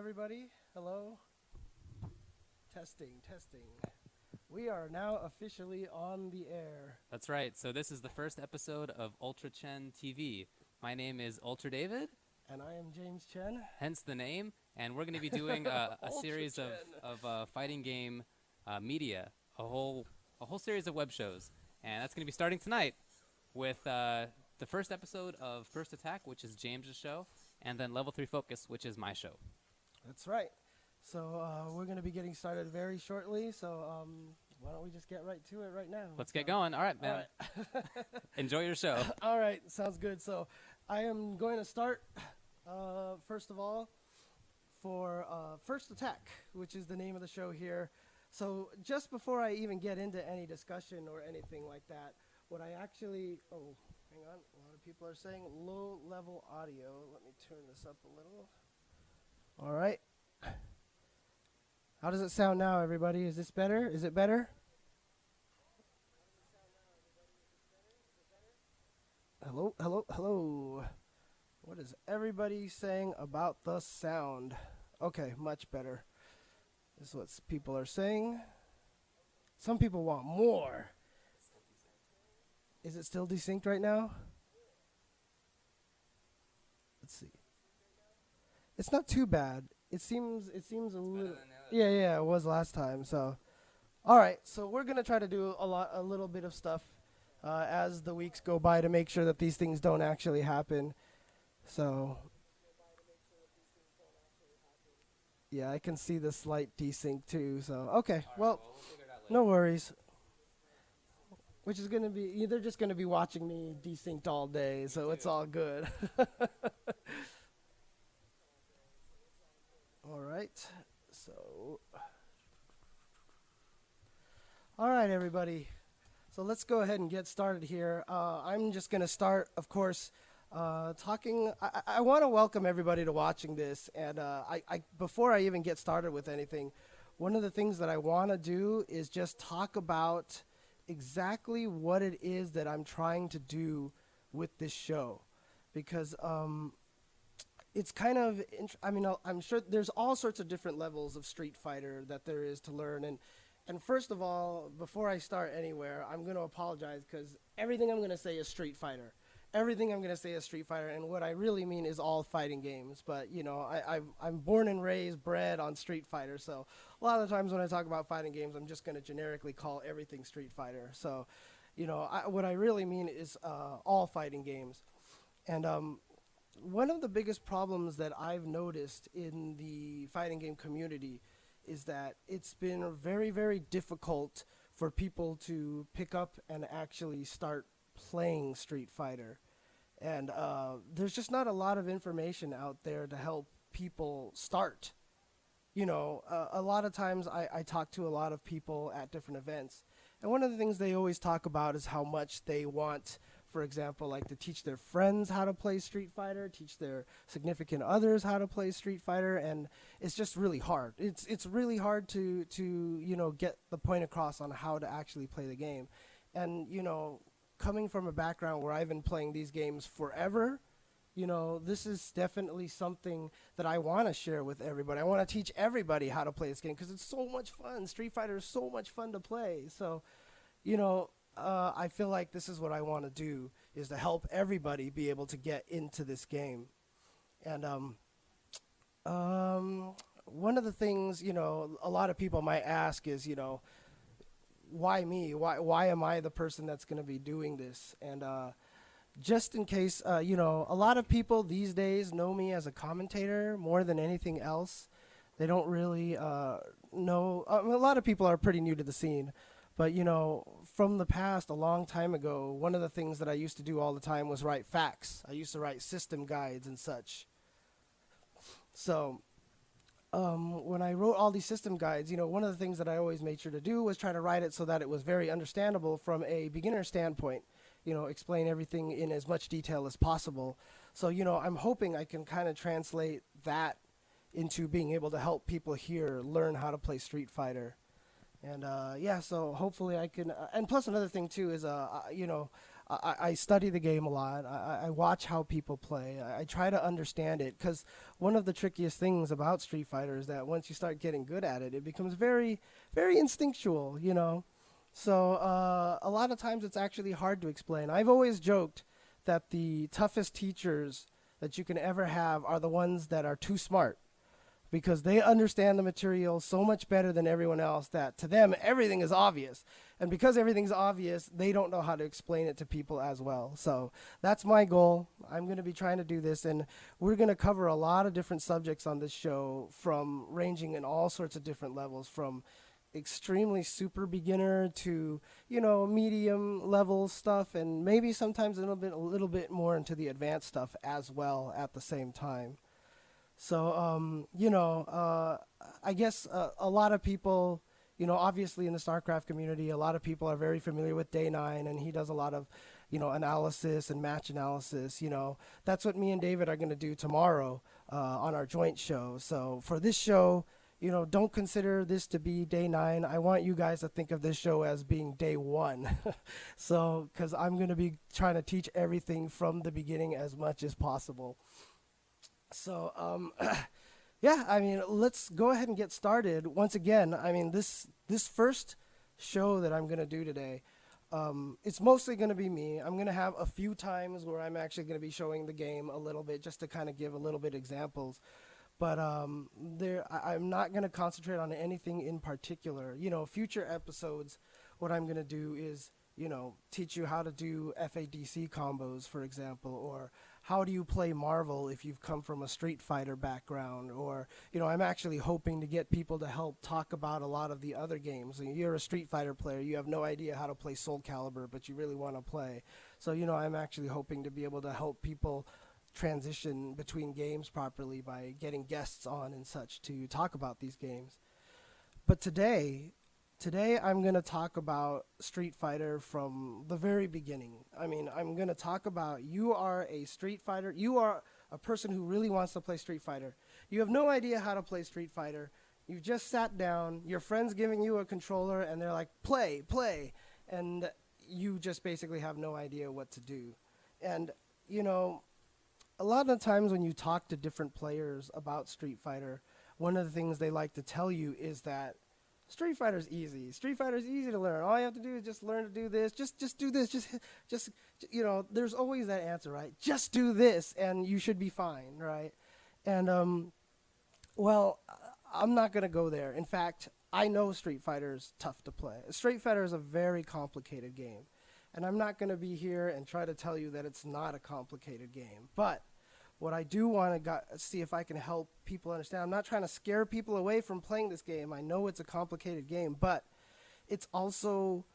everybody. Hello. Testing. We are now officially on the air. That's right. So this is the first episode of UltraChenTV. My name is Ultra David. And I am James Chen. Hence the name. And we're going to be doing a series of fighting game media, a whole series of web shows. And that's going to be starting tonight with the first episode of First Attack, which is James's show, and then Level 3 Focus, which is my show. That's right. So we're going to be getting started very shortly. So why don't we just get right to it right now? Let's get going. All right, man. All right. Enjoy your show. All right. Sounds good. So I am going to start, first of all, for First Attack, which is the name of the show here. So just before I even get into any discussion or anything like that, what I actually... Oh, hang on. A lot of people are saying low-level audio. Let me turn this up a little. All right. How does it sound now, everybody? Is this better? Is it better? Hello, hello, hello. What is everybody saying about the sound? Okay, much better. This is what people are saying. Some people want more. Is it still desynced right now? Let's see. It's not too bad. It seems a little. Yeah, it was last time. So, all right. So we're gonna try to do a little bit of stuff as the weeks go by to make sure that these things don't actually happen. So, yeah, I can see the slight desync too. So, okay. Well, no worries. Which is gonna be they're just gonna be watching me desynced all day, so it's all good. All right, so, all right, everybody. So let's go ahead and get started here. I'm just going to start, of course, talking. I want to welcome everybody to watching this. And before I even get started with anything, one of the things that I want to do is just talk about exactly what it is that I'm trying to do with this show. Because it's kind of, I'm sure there's all sorts of different levels of Street Fighter that there is to learn. And first of all, before I start anywhere, I'm going to apologize because everything I'm going to say is Street Fighter. Everything I'm going to say is Street Fighter, and what I really mean is all fighting games. But, you know, I'm born and raised, bred on Street Fighter, so a lot of the times when I talk about fighting games, I'm just going to generically call everything Street Fighter. So, you know, what I really mean is all fighting games. And one of the biggest problems that I've noticed in the fighting game community is that it's been very, very difficult for people to pick up and actually start playing Street Fighter. And there's just not a lot of information out there to help people start. You know, a lot of times I talk to a lot of people at different events, and one of the things they always talk about is how much they want, for example, like to teach their friends how to play Street Fighter, teach their significant others how to play Street Fighter, and it's just really hard. It's really hard to you know, get the point across on how to actually play the game. And, you know, coming from a background where I've been playing these games forever, you know, this is definitely something that I want to share with everybody. I want to teach everybody how to play this game because it's so much fun. Street Fighter is so much fun to play. So, you know, I feel like this is what I want to do, is to help everybody be able to get into this game. And one of the things, you know, a lot of people might ask is, you know, why me? Why am I the person that's going to be doing this? And just in case, you know, a lot of people these days know me as a commentator more than anything else. They don't really know. A lot of people are pretty new to the scene. But, you know, from the past, a long time ago, one of the things that I used to do all the time was write facts. I used to write system guides and such. So when I wrote all these system guides, you know, one of the things that I always made sure to do was try to write it so that it was very understandable from a beginner standpoint. You know, explain everything in as much detail as possible. So, you know, I'm hoping I can kind of translate that into being able to help people here learn how to play Street Fighter. And yeah, so hopefully I can, and plus another thing too is, you know, I study the game a lot. I watch how people play. I try to understand it because one of the trickiest things about Street Fighter is that once you start getting good at it, it becomes very, very instinctual, you know? So a lot of times it's actually hard to explain. I've always joked that the toughest teachers that you can ever have are the ones that are too smart because they understand the material so much better than everyone else that to them everything is obvious. And because everything's obvious, they don't know how to explain it to people as well. So that's my goal. I'm going to be trying to do this, and we're going to cover a lot of different subjects on this show, from ranging in all sorts of different levels, from extremely super beginner to, you know, medium level stuff, and maybe sometimes a little bit more into the advanced stuff as well at the same time. So, I guess a lot of people, you know, obviously in the StarCraft community, a lot of people are very familiar with Day 9, and he does a lot of, you know, analysis and match analysis. You know, that's what me and David are going to do tomorrow on our joint show. So for this show, you know, don't consider this to be Day 9. I want you guys to think of this show as being Day 1. So, because I'm going to be trying to teach everything from the beginning as much as possible. So, yeah, I mean, let's go ahead and get started. Once again, I mean, this first show that I'm going to do today, it's mostly going to be me. I'm going to have a few times where I'm actually going to be showing the game a little bit just to kind of give a little bit examples. But I'm not going to concentrate on anything in particular. You know, future episodes, what I'm going to do is, you know, teach you how to do FADC combos, for example, or how do you play Marvel if you've come from a Street Fighter background, or, you know, I'm actually hoping to get people to help talk about a lot of the other games. You're a Street Fighter player, you have no idea how to play Soul Calibur, but you really want to play. So, you know, I'm actually hoping to be able to help people transition between games properly by getting guests on and such to talk about these games. But today I'm going to talk about Street Fighter from the very beginning. I mean, I'm going to talk about, you are a Street Fighter, you are a person who really wants to play Street Fighter. You have no idea how to play Street Fighter. You've just sat down, your friend's giving you a controller and they're like, play, and you just basically have no idea what to do. And, you know, a lot of times when you talk to different players about Street Fighter, one of the things they like to tell you is that Street Fighter's easy. Street Fighter's easy to learn. All you have to do is just learn to do this. Just do this. Just, you know, there's always that answer, right? Just do this and you should be fine, right? And, well, I'm not going to go there. In fact, I know Street Fighter's tough to play. Street Fighter is a very complicated game. And I'm not going to be here and try to tell you that it's not a complicated game. But what I do want to see if I can help people understand, I'm not trying to scare people away from playing this game. I know it's a complicated game, but it's also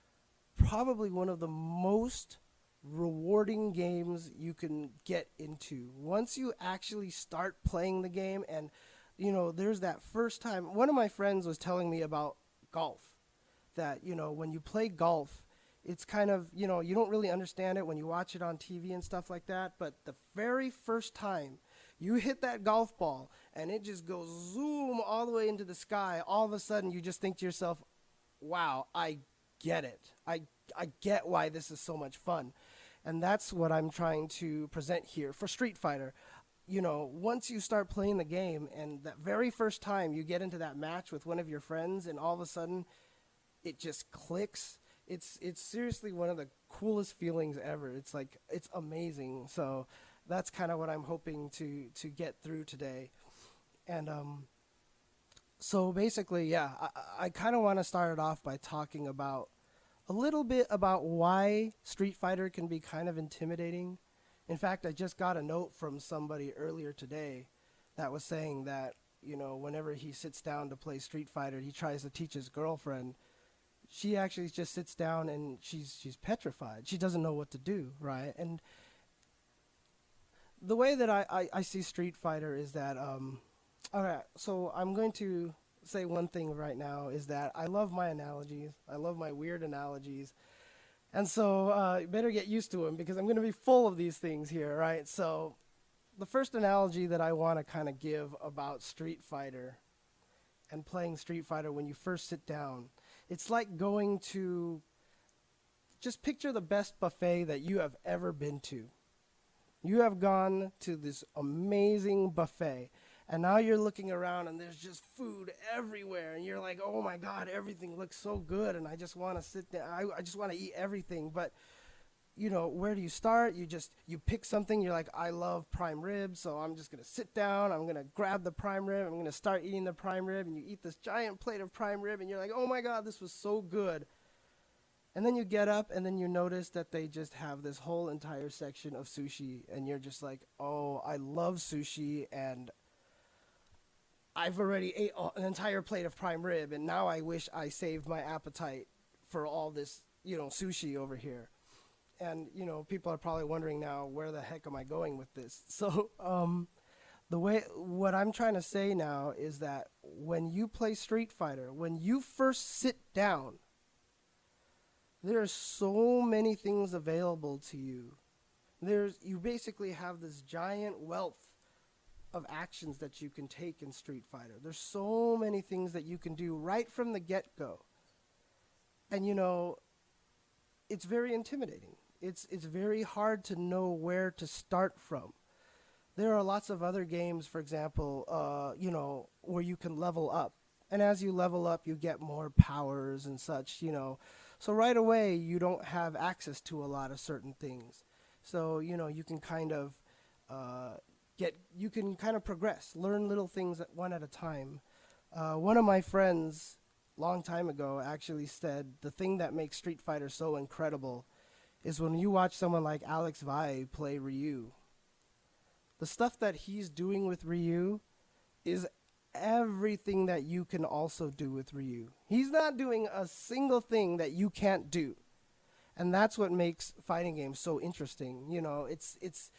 probably one of the most rewarding games you can get into. Once you actually start playing the game, and, you know, there's that first time. One of my friends was telling me about golf, that, you know, when you play golf, it's kind of, you know, you don't really understand it when you watch it on TV and stuff like that, but the very first time you hit that golf ball and it just goes zoom all the way into the sky, all of a sudden you just think to yourself, wow, I get it. I get why this is so much fun. And that's what I'm trying to present here for Street Fighter. You know, once you start playing the game and that very first time you get into that match with one of your friends and all of a sudden it just clicks, it's seriously one of the coolest feelings ever. It's like, it's amazing. So that's kind of what I'm hoping to get through today. And so basically, yeah, I kind of want to start it off by talking about a little bit about why Street Fighter can be kind of intimidating. In fact, I just got a note from somebody earlier today that was saying that, you know, whenever he sits down to play Street Fighter, he tries to teach his girlfriend. She actually just sits down and she's petrified. She doesn't know what to do, right? And the way that I see Street Fighter is that, all right, so I'm going to say one thing right now is that I love my analogies. I love my weird analogies. And so you better get used to them because I'm going to be full of these things here, right? So the first analogy that I want to kind of give about Street Fighter and playing Street Fighter when you first sit down, it's like going to just picture the best buffet that you have ever been to. You have gone to this amazing buffet, and now you're looking around and there's just food everywhere, and you're like, oh my God, everything looks so good, and I just want to sit there. I just want to eat everything. But where do you start? You pick something. You're like, I love prime rib, so I'm just gonna sit down. I'm gonna grab the prime rib. I'm gonna start eating the prime rib, and you eat this giant plate of prime rib, and you're like, oh my God, this was so good. And then you get up, and then you notice that they just have this whole entire section of sushi, and you're just like, oh, I love sushi, and I've already ate an entire plate of prime rib, and now I wish I saved my appetite for all this, sushi over here. And, people are probably wondering now, where the heck am I going with this? So, what I'm trying to say now is that when you play Street Fighter, when you first sit down, there are so many things available to you. You basically have this giant wealth of actions that you can take in Street Fighter. There's so many things that you can do right from the get-go. And it's very intimidating. It's very hard to know where to start from. There are lots of other games, for example, where you can level up. And as you level up, you get more powers and such, So right away, you don't have access to a lot of certain things. So, you can kind of progress, learn little things one at a time. One of my friends, long time ago, actually said the thing that makes Street Fighter so incredible is when you watch someone like Alex Vai play Ryu. The stuff that he's doing with Ryu is everything that you can also do with Ryu. He's not doing a single thing that you can't do. And that's what makes fighting games so interesting. It's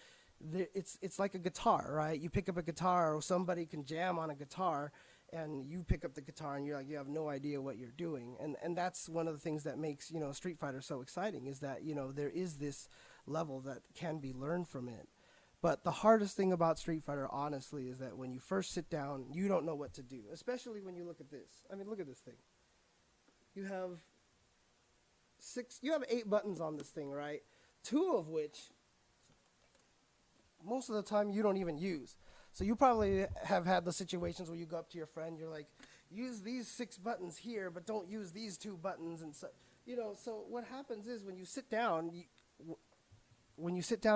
like a guitar, right? You pick up a guitar, or somebody can jam on a guitar, and you pick up the guitar and you're like, you have no idea what you're doing. And that's one of the things that makes, Street Fighter so exciting, is that, there is this level that can be learned from it. But the hardest thing about Street Fighter, honestly, is that when you first sit down, you don't know what to do, especially when you look at this. I mean, look at this thing. You have 8 buttons on this thing, right? 2 of which, most of the time, you don't even use. So you probably have had the situations where you go up to your friend, you're like, use these 6 buttons here, but don't use these 2 buttons, and so, so what happens is when you sit down,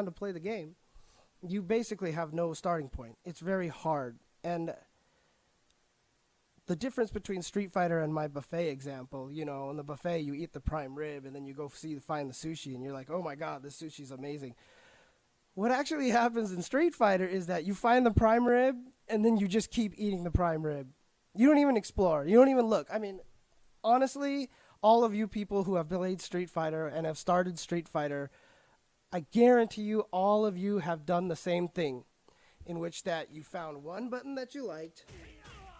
to play the game, you basically have no starting point. It's very hard. And the difference between Street Fighter and my buffet example, in the buffet you eat the prime rib and then you go find the sushi and you're like, oh my God, this sushi's amazing. What actually happens in Street Fighter is that you find the prime rib and then you just keep eating the prime rib. You don't even explore. You don't even look. I mean, honestly, all of you people who have played Street Fighter and have started Street Fighter, I guarantee you all of you have done the same thing, in which that you found one button that you liked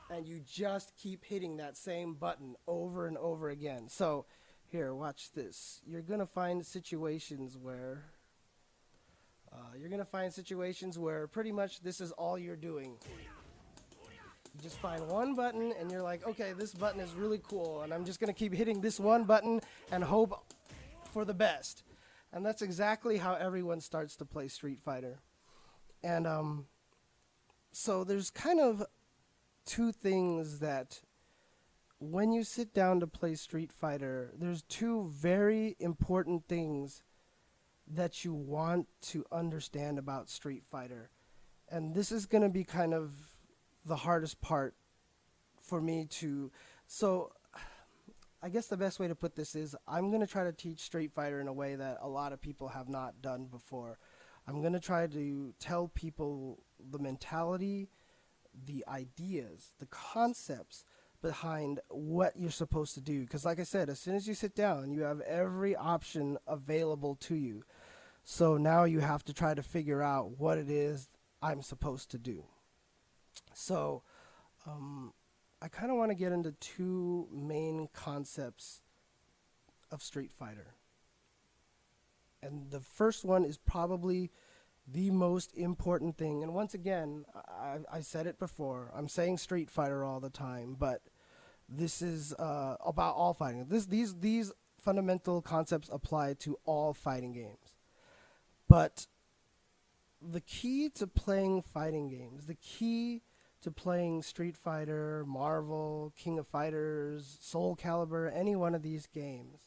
and you just keep hitting that same button over and over again. So here, watch this. You're going to find situations where pretty much this is all you're doing. You just find one button and you're like, okay, this button is really cool, and I'm just going to keep hitting this one button and hope for the best. And that's exactly how everyone starts to play Street Fighter. And so there's kind of 2 things that when you sit down to play Street Fighter, there's 2 very important things that you want to understand about Street Fighter. And this is going to be kind of the hardest part for me to... So I guess the best way to put this is I'm going to try to teach Street Fighter in a way that a lot of people have not done before. I'm going to try to tell people the mentality, the ideas, the concepts behind what you're supposed to do. Because like I said, as soon as you sit down, you have every option available to you. So now you have to try to figure out what it is I'm supposed to do. So I kind of want to get into 2 main concepts of Street Fighter. And the first one is probably the most important thing. And once again, I said it before, I'm saying Street Fighter all the time, but this is about all fighting. These fundamental concepts apply to all fighting games. But the key to playing fighting games, the key to playing Street Fighter, Marvel, King of Fighters, Soul Calibur, any one of these games,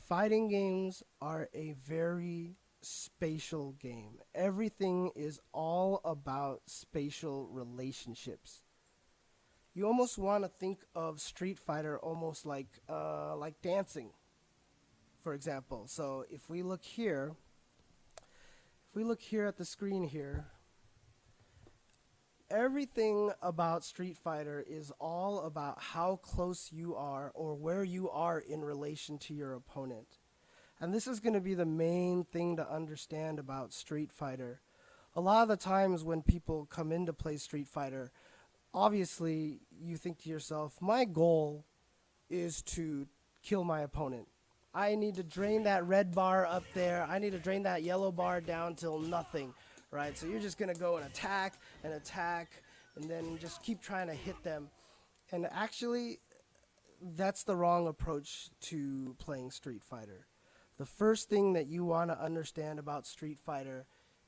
fighting games are a very spatial game. Everything is all about spatial relationships. You almost want to think of Street Fighter almost like dancing, for example. So if we look here at the screen here, everything about Street Fighter is all about how close you are or where you are in relation to your opponent. And this is going to be the main thing to understand about Street Fighter. A lot of the times when people come in to play Street Fighter, obviously you think to yourself, my goal is to kill my opponent. I need to drain that red bar up there. I need to drain that yellow bar down till nothing, right? So you're just going to go and attack, and then just keep trying to hit them. And actually, that's the wrong approach to playing Street Fighter. The first thing that you want to understand about Street Fighter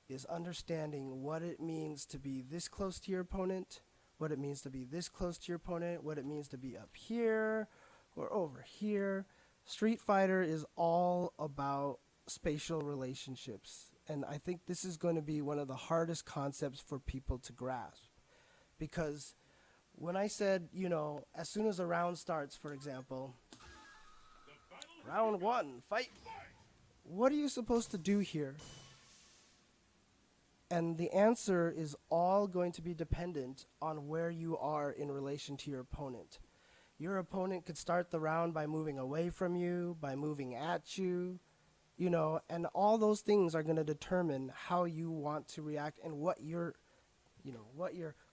is understanding what it means to be this close to your opponent, what it means to be this close to your opponent, what it means to be up here or over here. Street Fighter is all about spatial relationships. And I think this is going to be one of the hardest concepts for people to grasp. Because when I said, as soon as a round starts, for example, round one, fight. What are you supposed to do here? And the answer is all going to be dependent on where you are in relation to your opponent. Your opponent could start the round by moving away from you, by moving at you, and all those things are going to determine how you want to react and what you're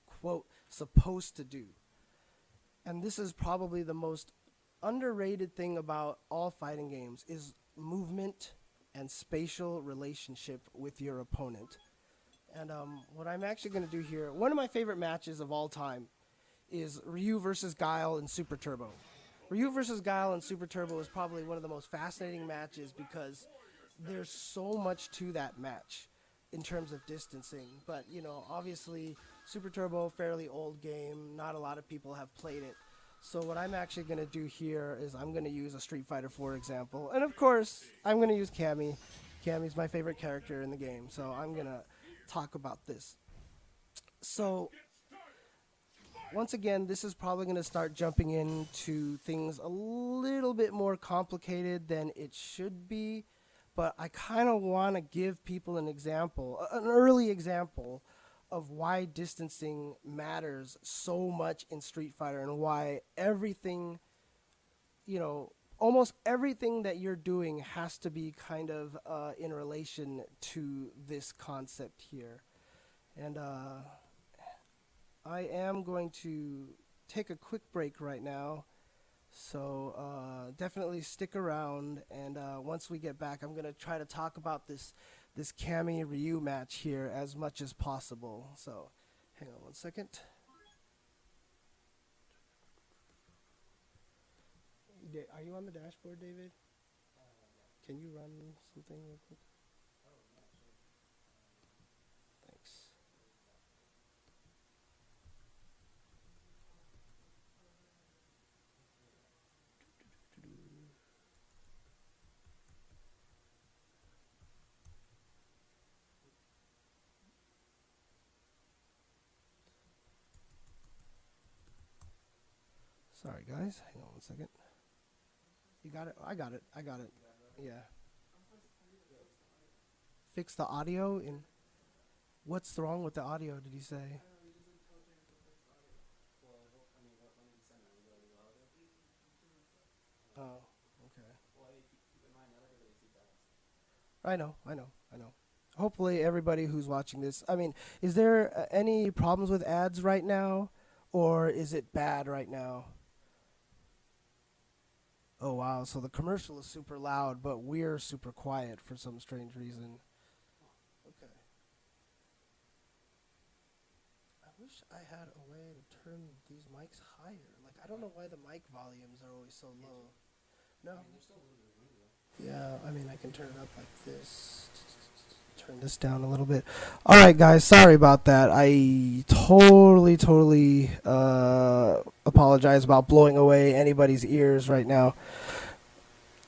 quote supposed to do. And this is probably the most underrated thing about all fighting games is movement and spatial relationship with your opponent. And what I'm actually going to do here, one of my favorite matches of all time is Ryu versus Guile in Super Turbo. Ryu versus Guile in Super Turbo is probably one of the most fascinating matches because there's so much to that match in terms of distancing. But, obviously, Super Turbo, fairly old game. Not a lot of people have played it. So what I'm actually going to do here is I'm going to use a Street Fighter 4 example. And, of course, I'm going to use Cammy. Cammy's my favorite character in the game, so I'm going to talk about this. So once again, this is probably going to start jumping into things a little bit more complicated than it should be, but I kind of want to give people an example, an early example of why distancing matters so much in Street Fighter and why everything, almost everything that you're doing has to be kind of in relation to this concept here. And I am going to take a quick break right now, so definitely stick around, and once we get back, I'm going to try to talk about this Cammy Ryu match here as much as possible. So hang on one second. Are you on the dashboard, David? Can you run something real quick? Thanks. Sorry, guys. Hang on one second. You got it? I got it. Yeah. Fix the audio? What's wrong with the audio, did he say? Oh, okay. I know. Hopefully everybody who's watching this, is there any problems with ads right now? Or is it bad right now? Oh, wow. So the commercial is super loud, but we're super quiet for some strange reason. Okay. I wish I had a way to turn these mics higher. I don't know why the mic volumes are always so low. No. Yeah, I mean, I can turn it up like this. Turn this down a little bit. All right, guys, sorry about that. I totally apologize about blowing away anybody's ears right now.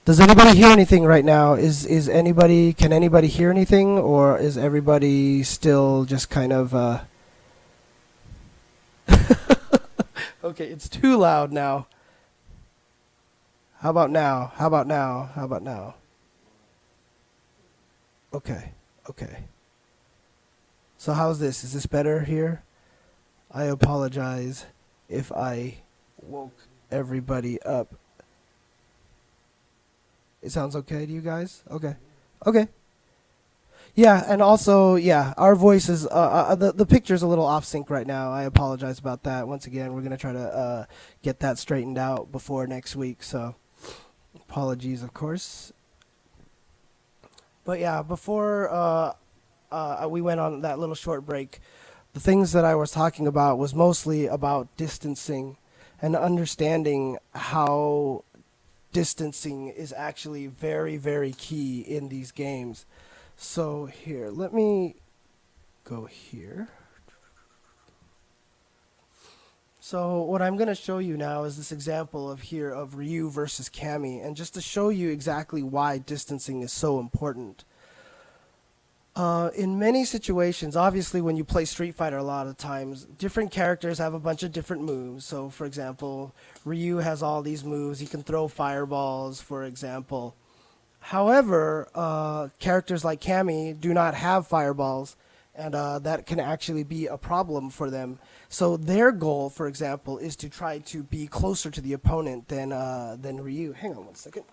Does anybody hear anything right now? Can anybody hear anything, or is everybody still just kind of Okay, it's too loud now. How about now? How about now? How about now? Okay. Okay. So how's this? Is this better here? I apologize if I woke everybody up. It sounds okay to you guys? Okay. Okay. Yeah, and also, yeah, our voices, the picture's a little off sync right now. I apologize about that. Once again, we're going to try to get that straightened out before next week, so apologies, of course. But yeah, before we went on that little short break, the things that I was talking about was mostly about distancing and understanding how distancing is actually very, very key in these games. So here, let me go here. So what I'm going to show you now is this example of Ryu versus Cammy, and just to show you exactly why distancing is so important. In many situations, obviously when you play Street Fighter a lot of times, different characters have a bunch of different moves. So for example, Ryu has all these moves. He can throw fireballs, for example. However, characters like Cammy do not have fireballs, and that can actually be a problem for them. So their goal, for example, is to try to be closer to the opponent than Ryu. Hang on one second.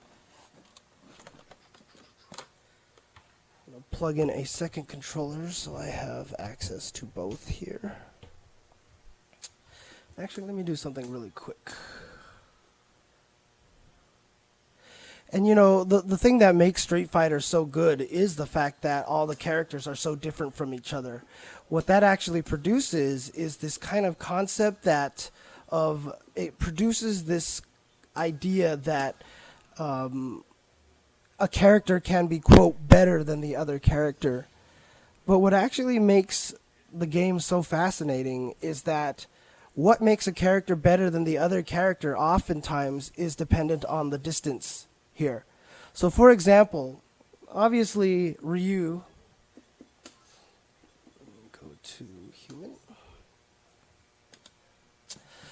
I'm going to plug in a second controller so I have access to both here. Actually, let me do something really quick. And you know, the thing that makes Street Fighter so good is the fact that all the characters are so different from each other. What that actually produces is this kind of concept it produces this idea that a character can be, quote, better than the other character. But what actually makes the game so fascinating is that what makes a character better than the other character oftentimes is dependent on the distance here. So for example, obviously Ryu, go to human.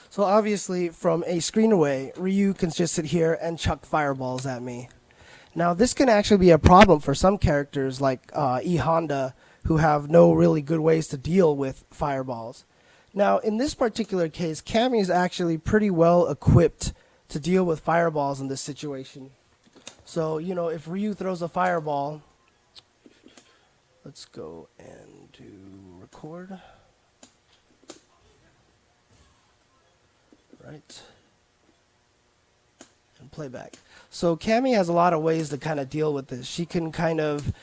So obviously from a screen away, Ryu can just sit here and chuck fireballs at me. Now this can actually be a problem for some characters like E Honda, who have no really good ways to deal with fireballs. Now in this particular case, Cammy is actually pretty well equipped to deal with fireballs in this situation. So, you know, if Ryu throws a fireball, let's go and do record. Right. And playback. So Cammy has a lot of ways to kind of deal with this. She can kind of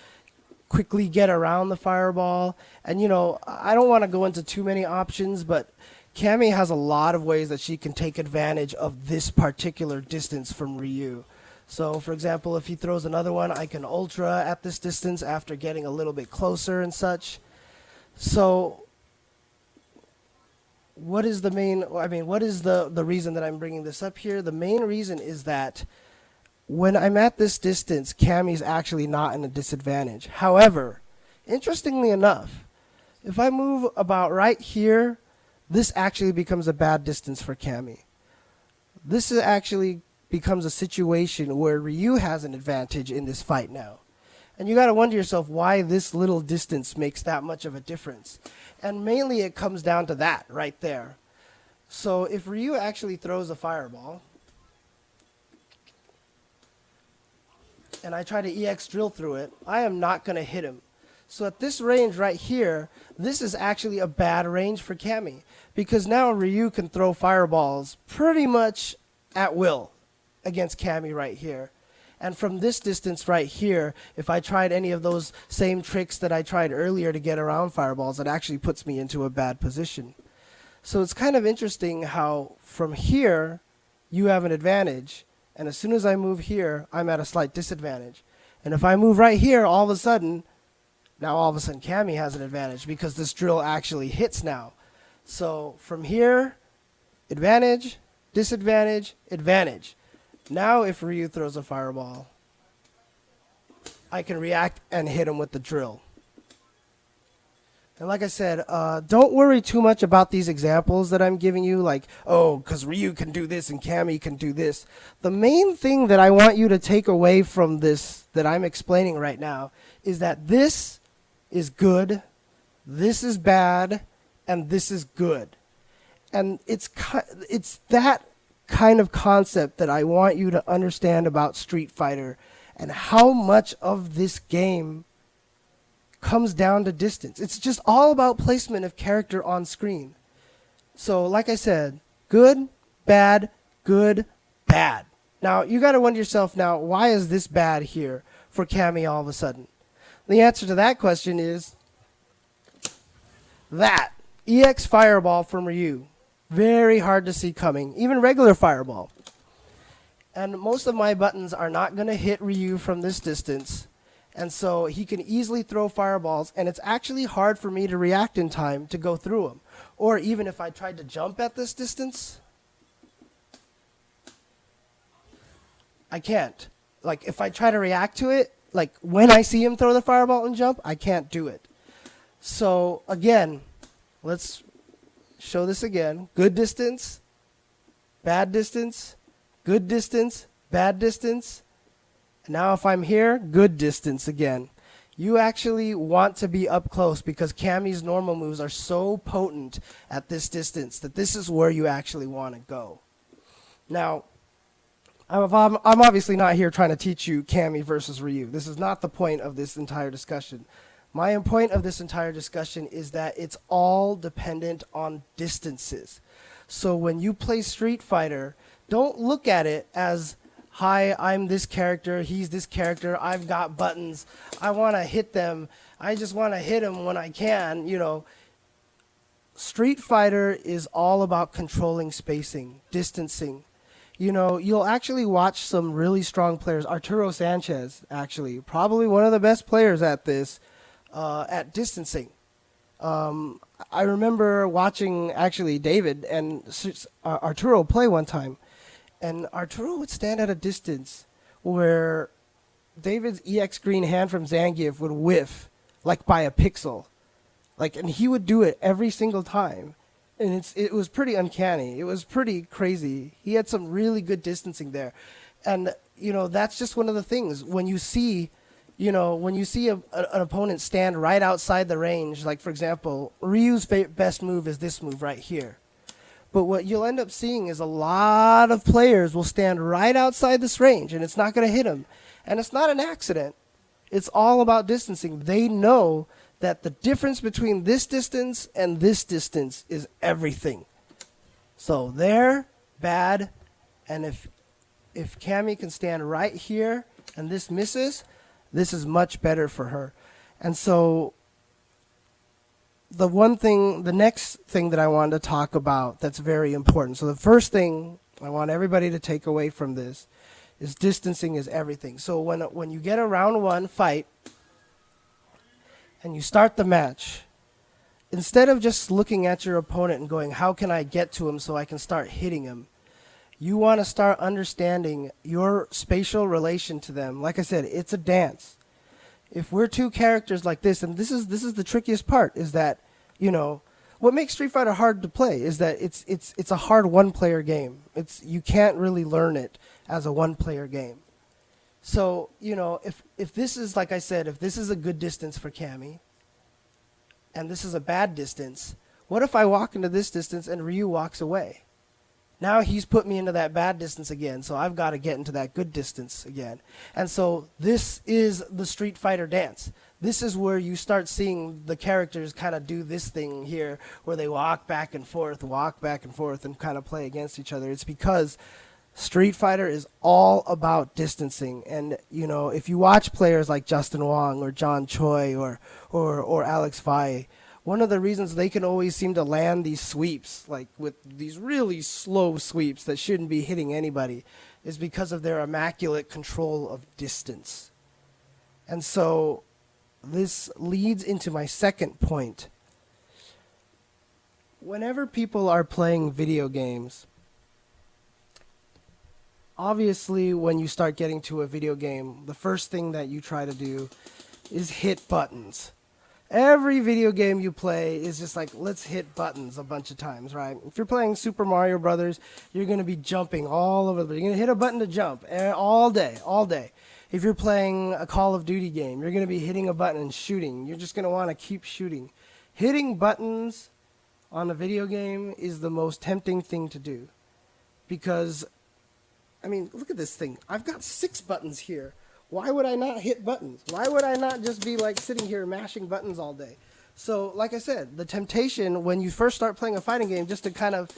quickly get around the fireball. And, you know, I don't want to go into too many options, but Cammy has a lot of ways that she can take advantage of this particular distance from Ryu. So, for example, if he throws another one, I can ultra at this distance after getting a little bit closer and such. So, what is the reason that I'm bringing this up here? The main reason is that when I'm at this distance, Cammy's actually not in a disadvantage. However, interestingly enough, if I move about right here, this actually becomes a bad distance for Cammy. This is actually becomes a situation where Ryu has an advantage in this fight now. And you got to wonder yourself why this little distance makes that much of a difference. And mainly it comes down to that right there. So if Ryu actually throws a fireball, and I try to EX drill through it, I am not going to hit him. So at this range right here, this is actually a bad range for Cammy, because now Ryu can throw fireballs pretty much at will against Cammy right here. And from this distance right here, if I tried any of those same tricks that I tried earlier to get around fireballs, it actually puts me into a bad position. So it's kind of interesting how from here you have an advantage, And as soon as I move here, I'm at a slight disadvantage. And if I move right here, all of a sudden Cammy has an advantage because this drill actually hits now. So from here, advantage, disadvantage, advantage. Now if Ryu throws a fireball, I can react and hit him with the drill. And like I said, don't worry too much about these examples that I'm giving you, like, oh, because Ryu can do this and Cammy can do this. The main thing that I want you to take away from this that I'm explaining right now is that this is good, this is bad, and this is good. And it's that kind of concept that I want you to understand about Street Fighter and how much of this game comes down to distance. It's just all about placement of character on screen. So like I said, good, bad, good, bad. Now you got to wonder yourself now, why is this bad here for Cammy all of a sudden? The answer to that question is that EX Fireball from Ryu. Very hard to see coming, even regular Fireball. And most of my buttons are not going to hit Ryu from this distance. And so he can easily throw fireballs, and it's actually hard for me to react in time to go through them. Or even if I tried to jump at this distance, I can't. Like, if I try to react to it, like when I see him throw the fireball and jump, I can't do it. So again, let's show this again. Good distance, bad distance, good distance, bad distance. Now if I'm here, good distance again. You actually want to be up close because Cammy's normal moves are so potent at this distance that this is where you actually want to go. Now, I'm obviously not here trying to teach you Cammy versus Ryu. This is not the point of this entire discussion. My point of this entire discussion is that it's all dependent on distances. So when you play Street Fighter, don't look at it as, hi, I'm this character, he's this character, I've got buttons, I want to hit them, I just want to hit them when I can, you know. Street Fighter is all about controlling spacing, distancing. You know, you'll actually watch some really strong players. Arturo Sanchez, actually, probably one of the best players at this, at distancing. I remember watching, actually, David and Arturo play one time. And Arturo would stand at a distance where David's EX green hand from Zangief would whiff, like by a pixel. Like, and he would do it every single time. And it was pretty uncanny. It was pretty crazy. He had some really good distancing there. And, you know, that's just one of the things. When you see, you know, when you see an opponent stand right outside the range, like, for example, Ryu's best move is this move right here. But what you'll end up seeing is a lot of players will stand right outside this range, and it's not going to hit them. And it's not an accident. It's all about distancing. They know that the difference between this distance and this distance is everything. So there, bad, and if Cammy can stand right here and this misses, this is much better for her. And so the next thing that I wanted to talk about that's very important. So the first thing I want everybody to take away from this is distancing is everything. So when you get a round one fight and you start the match, instead of just looking at your opponent and going, how can I get to him so I can start hitting him? You want to start understanding your spatial relation to them. Like I said, it's a dance. If we're two characters like this, and this is the trickiest part, is that, you know, what makes Street Fighter hard to play is that it's a hard one-player game. You can't really learn it as a one-player game. So, you know, if this is, like I said, if this is a good distance for Cammy, and this is a bad distance, what if I walk into this distance and Ryu walks away? Now he's put me into that bad distance again, so I've got to get into that good distance again. And so this is the Street Fighter dance. This is where you start seeing the characters kind of do this thing here, where they walk back and forth, and kind of play against each other. It's because Street Fighter is all about distancing. And, you know, if you watch players like Justin Wong or John Choi or Alex Vai, one of the reasons they can always seem to land these sweeps, like with these really slow sweeps that shouldn't be hitting anybody, is because of their immaculate control of distance. And so this leads into my second point. Whenever people are playing video games, obviously when you start getting to a video game, the first thing that you try to do is hit buttons. Every video game you play is just like, let's hit buttons a bunch of times, right? If you're playing Super Mario Brothers, you're going to be jumping all over. You're going to hit a button to jump all day, all day. If you're playing a Call of Duty game, you're going to be hitting a button and shooting. You're just going to want to keep shooting. Hitting buttons on a video game is the most tempting thing to do. Because, I mean, look at this thing. I've got 6 buttons here. Why would I not hit buttons? Why would I not just be like sitting here mashing buttons all day? So, like I said, the temptation when you first start playing a fighting game just to kind of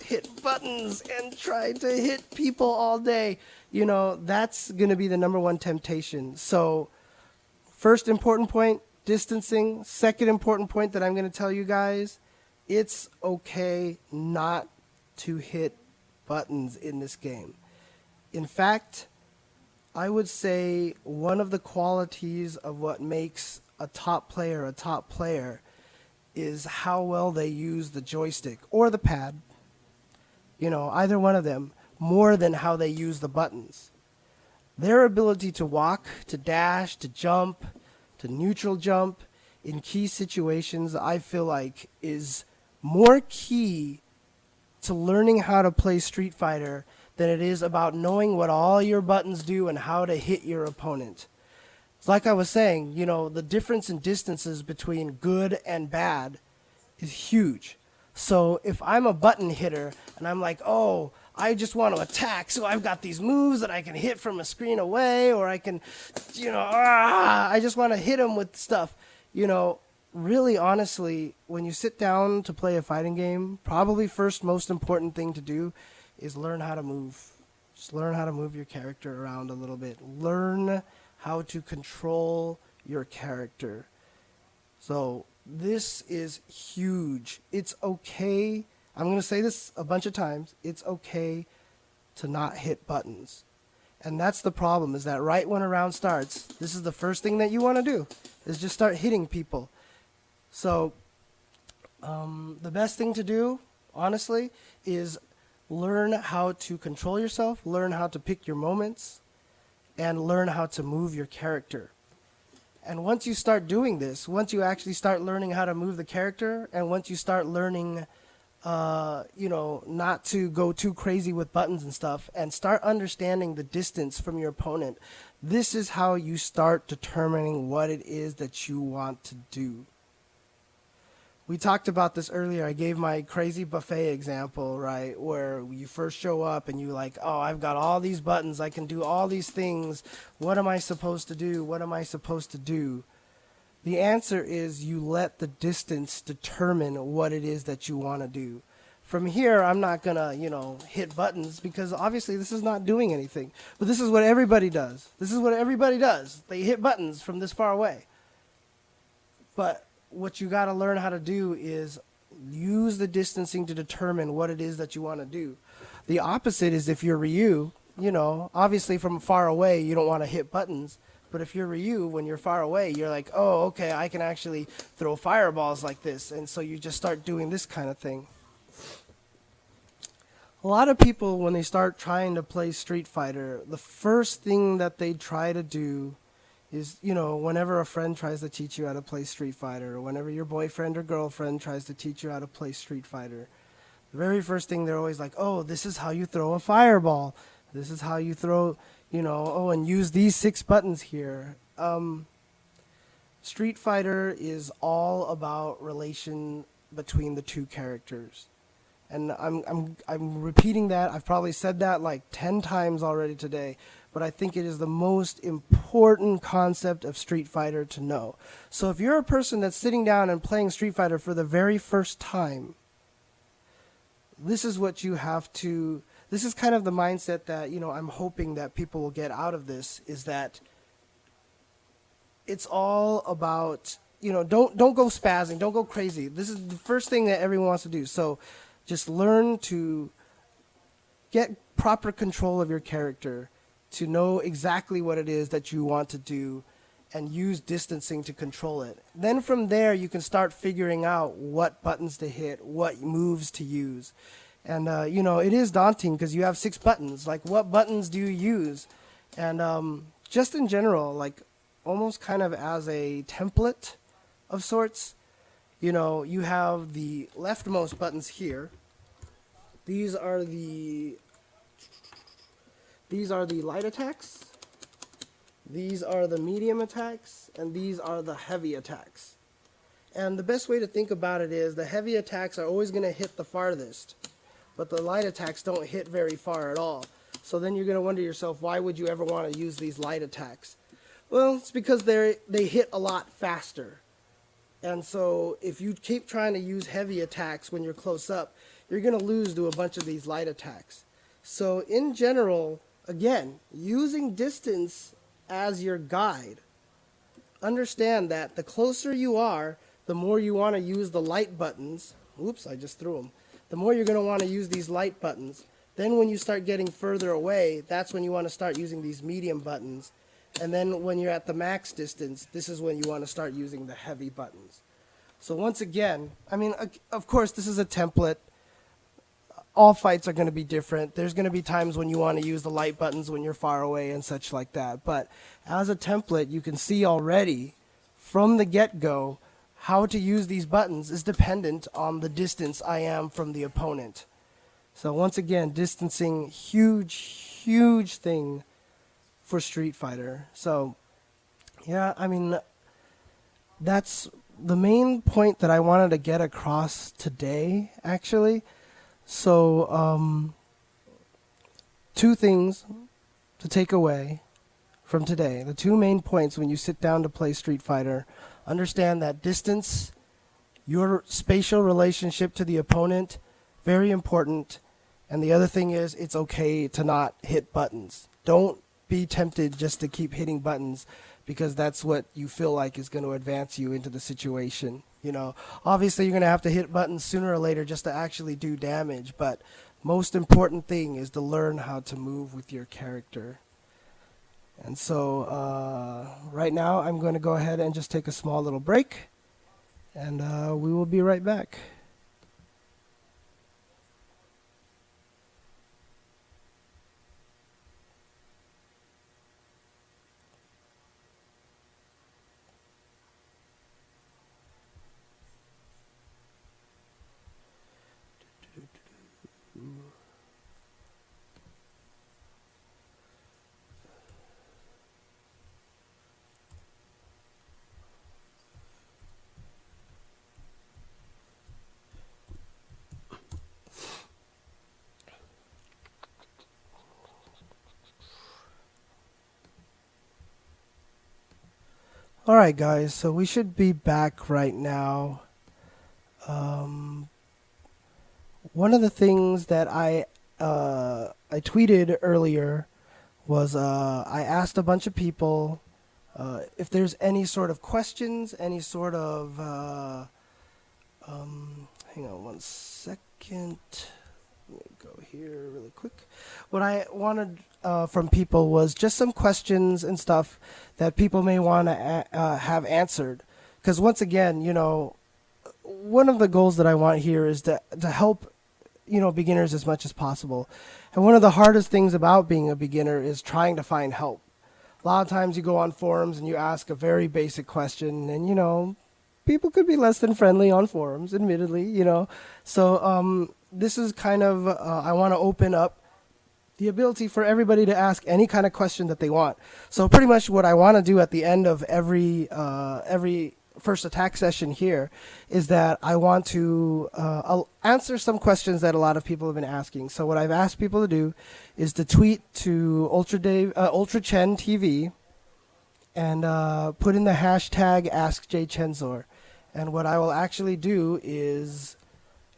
hit buttons and try to hit people all day, you know, that's going to be the number one temptation. So, first important point, distancing. Second important point that I'm going to tell you guys, it's okay not to hit buttons in this game. In fact, I would say one of the qualities of what makes a top player is how well they use the joystick or the pad, you know, either one of them, more than how they use the buttons. Their ability to walk, to dash, to jump, to neutral jump in key situations, I feel like is more key to learning how to play Street Fighter than it is about knowing what all your buttons do and how to hit your opponent. It's like I was saying, you know, the difference in distances between good and bad is huge. So if I'm a button hitter and I'm like, oh, I just want to attack, so I've got these moves that I can hit from a screen away, or I can, you know, I just want to hit them with stuff. You know, really honestly, when you sit down to play a fighting game, probably first most important thing to do is learn how to move. Just learn how to move your character around a little bit. Learn how to control your character. So this is huge. It's okay. I'm going to say this a bunch of times. It's okay to not hit buttons. And that's the problem, is that right when a round starts, this is the first thing that you want to do, is just start hitting people. So the best thing to do, honestly, is learn how to control yourself, learn how to pick your moments, and learn how to move your character. And once you start doing this, once you actually start learning how to move the character, and once you start learning, you know, not to go too crazy with buttons and stuff, and start understanding the distance from your opponent, this is how you start determining what it is that you want to do. We talked about this earlier. I gave my crazy buffet example, right, where you first show up and you're like, oh, I've got all these buttons. I can do all these things. What am I supposed to do? What am I supposed to do? The answer is you let the distance determine what it is that you want to do. From here, I'm not going to, you know, hit buttons because obviously this is not doing anything. But this is what everybody does. This is what everybody does. They hit buttons from this far away. But what you got to learn how to do is use the distancing to determine what it is that you want to do. The opposite is if you're Ryu, you know, obviously from far away, you don't want to hit buttons. But if you're Ryu, when you're far away, you're like, oh, okay, I can actually throw fireballs like this. And so you just start doing this kind of thing. A lot of people, when they start trying to play Street Fighter, the first thing that they try to do is, you know, whenever a friend tries to teach you how to play Street Fighter, or whenever your boyfriend or girlfriend tries to teach you how to play Street Fighter, the very first thing they're always like, oh, this is how you throw a fireball. This is how you throw, you know, oh, and use these 6 buttons here. Street Fighter is all about relation between the two characters. And I'm repeating that. I've probably said that like 10 times already today. But I think it is the most important concept of Street Fighter to know. So if you're a person that's sitting down and playing Street Fighter for the very first time, this is what you have to, this is kind of the mindset that, you know, I'm hoping that people will get out of this, is that it's all about don't go spazzing, don't go crazy. This is the first thing that everyone wants to do. So just learn to get proper control of your character, to know exactly what it is that you want to do, and use distancing to control it. Then from there, you can start figuring out what buttons to hit, what moves to use. And, it is daunting because you have 6 buttons. Like, what buttons do you use? And just in general, like, almost kind of as a template of sorts, you have the leftmost buttons here. These are the light attacks. These are the medium attacks, and these are the heavy attacks. And the best way to think about it is the heavy attacks are always going to hit the farthest, but the light attacks don't hit very far at all. So then you're going to wonder yourself, why would you ever want to use these light attacks? Well, it's because they hit a lot faster. And so if you keep trying to use heavy attacks when you're close up, you're going to lose to a bunch of these light attacks. So in general, again, using distance as your guide, understand that the closer you are, the more you want to use the light buttons. Oops, I just threw them. The more you're going to want to use these light buttons. Then when you start getting further away, that's when you want to start using these medium buttons. And then when you're at the max distance, this is when you want to start using the heavy buttons. So once again, of course, this is a template. All fights are going to be different. There's going to be times when you want to use the light buttons when you're far away and such like that. But as a template, you can see already from the get-go how to use these buttons is dependent on the distance I am from the opponent. So once again, distancing, huge thing for Street Fighter. So yeah, that's the main point that I wanted to get across today, actually. So 2 things to take away from today. The 2 main points when you sit down to play Street Fighter: understand that distance, your spatial relationship to the opponent, very important. And the other thing is, it's okay to not hit buttons. Don't be tempted just to keep hitting buttons because that's what you feel like is going to advance you into the situation. Obviously you're going to have to hit buttons sooner or later just to actually do damage, but most important thing is to learn how to move with your character. And so right now I'm going to go ahead and just take a small little break, and we will be right back. Alright guys, so we should be back right now. One of the things that I tweeted earlier was I asked a bunch of people if there's any sort of questions, any sort of hang on one second. Let me go here really quick. What I wanted from people was just some questions and stuff that people may want to have answered. Because once again, one of the goals that I want here is to help, beginners as much as possible. And one of the hardest things about being a beginner is trying to find help. A lot of times you go on forums and you ask a very basic question, and, people could be less than friendly on forums, admittedly, So this is kind of, I want to open up the ability for everybody to ask any kind of question that they want. So pretty much what I want to do at the end of every first attack session here is that I want to I'll answer some questions that a lot of people have been asking. So what I've asked people to do is to tweet to UltraChenTV and put in the hashtag #AskJchensor. And what I will actually do is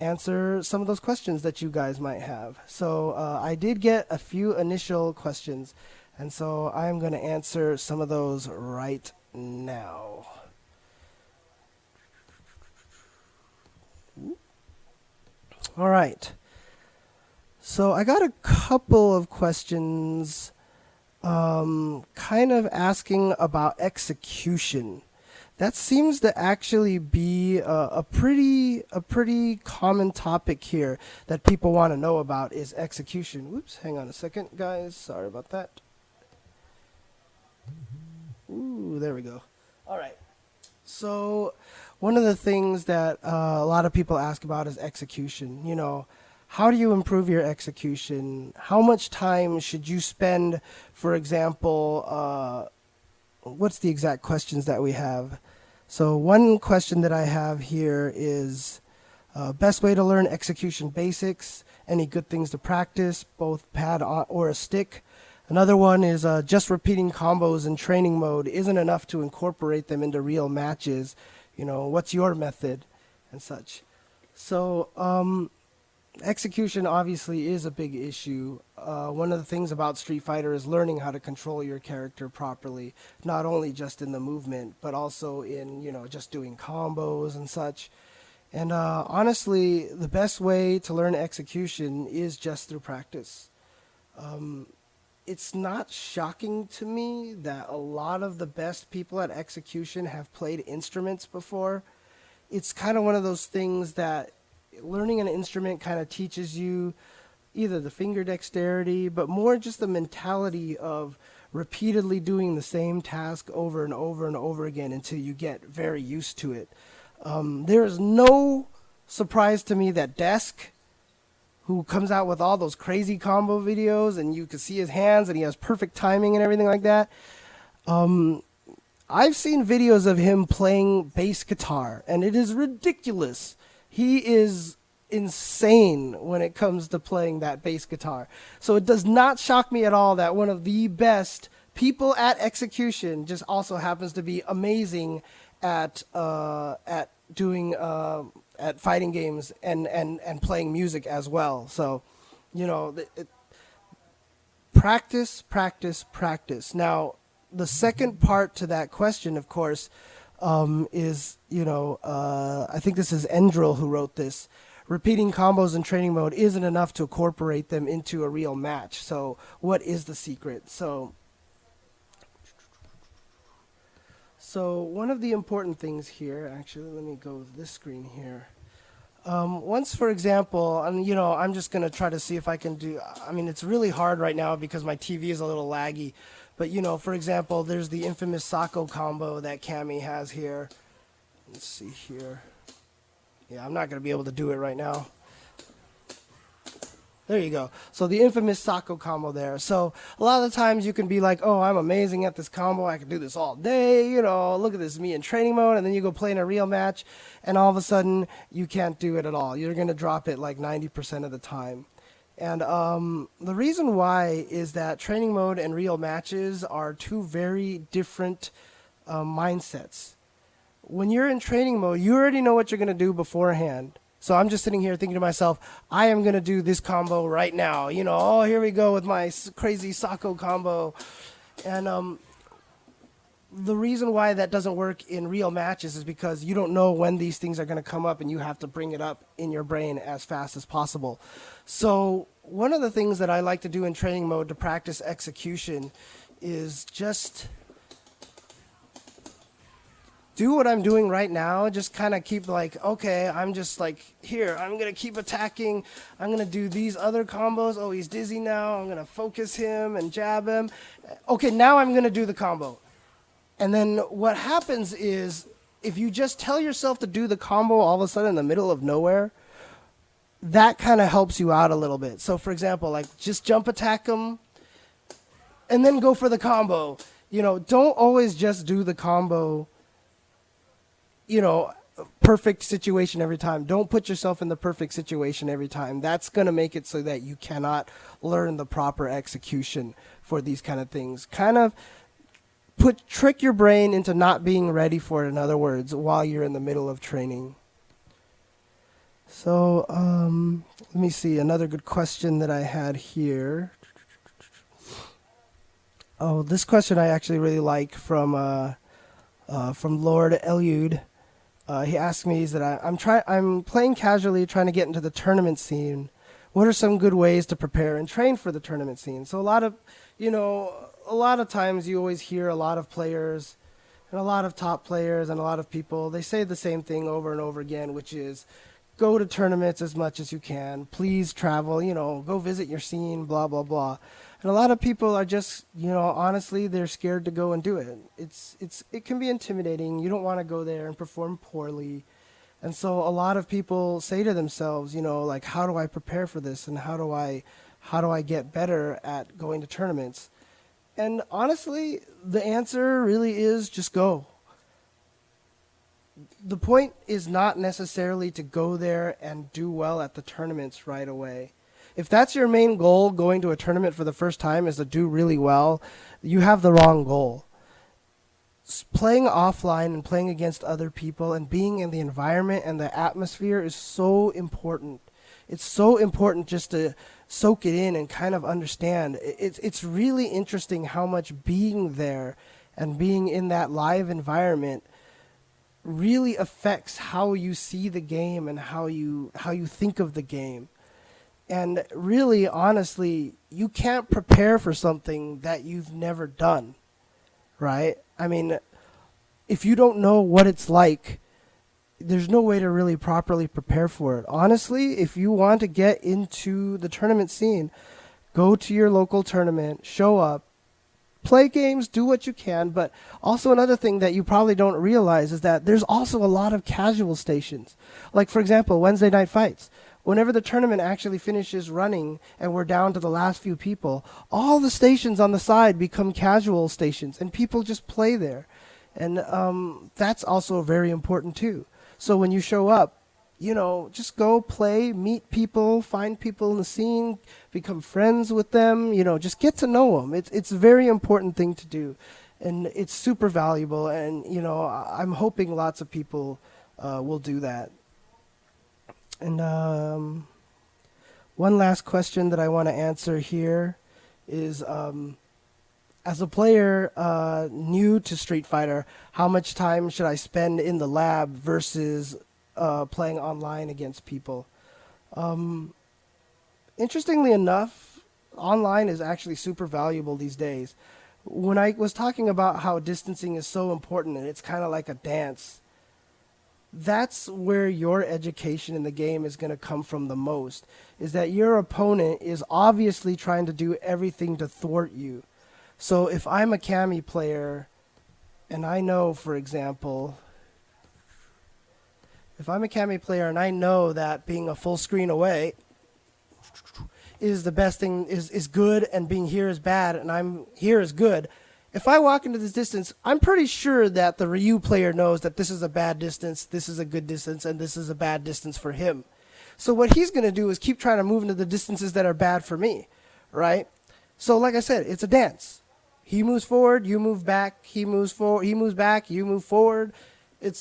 answer some of those questions that you guys might have. So I did get a few initial questions, and so I'm going to answer some of those right now. All right. So I got a couple of questions kind of asking about execution. That seems to actually be a pretty common topic here that people want to know about is execution. Whoops, hang on a second, guys. Sorry about that. Ooh, there we go. All right. So one of the things that a lot of people ask about is execution. You know, how do you improve your execution? How much time should you spend, for example, what's the exact questions that we have? So one question that I have here is best way to learn execution basics, any good things to practice, both pad or a stick. Another one is just repeating combos in training mode isn't enough to incorporate them into real matches. You know, what's your method and such. So execution obviously is a big issue. One of the things about Street Fighter is learning how to control your character properly, not only just in the movement, but also in, you know, just doing combos and such. And honestly, the best way to learn execution is just through practice. It's not shocking to me that a lot of the best people at execution have played instruments before. It's kind of one of those things that learning an instrument kind of teaches you either the finger dexterity, but more just the mentality of repeatedly doing the same task over and over and over again until you get very used to it. There is no surprise to me that Desk, who comes out with all those crazy combo videos and you can see his hands and he has perfect timing and everything like that. I've seen videos of him playing bass guitar and it is ridiculous. He is insane when it comes to playing that bass guitar. So it does not shock me at all that one of the best people at execution just also happens to be amazing at doing at fighting games and playing music as well. So, you know, practice, practice, practice. Now, the second part to that question, of course, is, you know, I think this is Endril who wrote this. Repeating combos in training mode isn't enough to incorporate them into a real match. So what is the secret? So one of the important things here, actually, let me go with this screen here. Once, for example, and you know, I'm just going to try to see if I can do, I mean, it's really hard right now because my TV is a little laggy. But, you know, for example, there's the infamous Sako combo that Cammy has here. Let's see here. Yeah, I'm not going to be able to do it right now. There you go. So the infamous Sako combo there. So a lot of the times you can be like, oh, I'm amazing at this combo. I can do this all day. You know, look at this, me in training mode. And then you go play in a real match. And all of a sudden, you can't do it at all. You're going to drop it like 90% of the time. And the reason why is that training mode and real matches are two very different mindsets. When you're in training mode, you already know what you're going to do beforehand. So I'm just sitting here thinking to myself, I am going to do this combo right now. You know, oh, here we go with my crazy Sako combo. And the reason why that doesn't work in real matches is because you don't know when these things are going to come up and you have to bring it up in your brain as fast as possible. So one of the things that I like to do in training mode to practice execution is just do what I'm doing right now. Just kind of keep like, okay, I'm just like, here, I'm going to keep attacking. I'm going to do these other combos. Oh, he's dizzy now. I'm going to focus him and jab him. Okay, now I'm going to do the combo. And then what happens is if you just tell yourself to do the combo all of a sudden in the middle of nowhere, that kind of helps you out a little bit. So, for example, like just jump attack him and then go for the combo. You know, don't always just do the combo, you know, perfect situation every time. Don't put yourself in the perfect situation every time. That's going to make it so that you cannot learn the proper execution for these kind of things. Kind of trick your brain into not being ready for it, in other words, while you're in the middle of training. So let me see, another good question that I had here. Oh, this question I actually really like from Lord Eliud. He asked me, I'm playing casually, trying to get into the tournament scene. What are some good ways to prepare and train for the tournament scene? So a lot of times you always hear a lot of players and a lot of top players and a lot of people, they say the same thing over and over again, which is go to tournaments as much as you can. Please travel, go visit your scene, blah, blah, blah. And a lot of people are just, honestly, they're scared to go and do it. It can be intimidating. You don't want to go there and perform poorly. And so a lot of people say to themselves, like, how do I prepare for this? And how do I get better at going to tournaments? And honestly, the answer really is just go. The point is not necessarily to go there and do well at the tournaments right away. If that's your main goal, going to a tournament for the first time is to do really well, you have the wrong goal. Playing offline and playing against other people and being in the environment and the atmosphere is so important. It's so important just to soak it in and kind of understand. It's really interesting how much being there and being in that live environment really affects how you see the game and how you think of the game. And really, honestly, you can't prepare for something that you've never done, right? I mean, if you don't know what it's like, there's no way to really properly prepare for it. Honestly, if you want to get into the tournament scene, go to your local tournament, show up, play games, do what you can. But also another thing that you probably don't realize is that there's also a lot of casual stations. Like, for example, Wednesday night fights. Whenever the tournament actually finishes running and we're down to the last few people, all the stations on the side become casual stations and people just play there. And that's also very important too. So when you show up, just go play, meet people, find people in the scene, become friends with them, just get to know them. It's a very important thing to do. And it's super valuable. And, I'm hoping lots of people will do that. And one last question that I want to answer here is, as a player new to Street Fighter, how much time should I spend in the lab versus playing online against people? Interestingly enough, online is actually super valuable these days. When I was talking about how distancing is so important and it's kind of like a dance, that's where your education in the game is going to come from the most, is that your opponent is obviously trying to do everything to thwart you. So if I'm a Kami player, and I know, for example, if I'm a Kami player and I know that being a full screen away is the best thing, is good, and being here is bad, and I'm here is good, if I walk into this distance, I'm pretty sure that the Ryu player knows that this is a bad distance, this is a good distance, and this is a bad distance for him. So what he's going to do is keep trying to move into the distances that are bad for me, right? So like I said, it's a dance. He moves forward, you move back, he moves forward, he moves back, you move forward.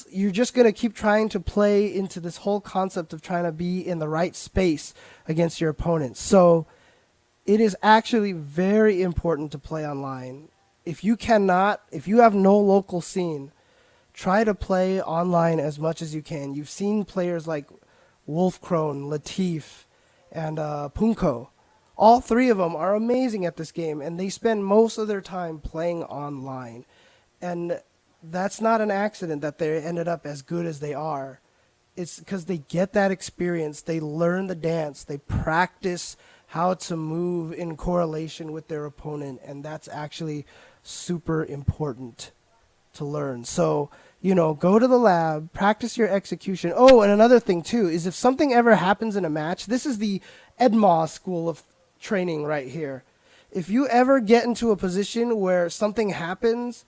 You're just going to keep trying to play into this whole concept of trying to be in the right space against your opponent. So it is actually very important to play online. If you have no local scene, try to play online as much as you can. You've seen players like Wolfkrone, Latif, and Punko. All three of them are amazing at this game, and they spend most of their time playing online. And that's not an accident that they ended up as good as they are. It's because they get that experience, they learn the dance, they practice how to move in correlation with their opponent, and that's actually super important to learn. So, go to the lab, practice your execution. Oh, and another thing too is if something ever happens in a match, this is the Edma school of training right here. If you ever get into a position where something happens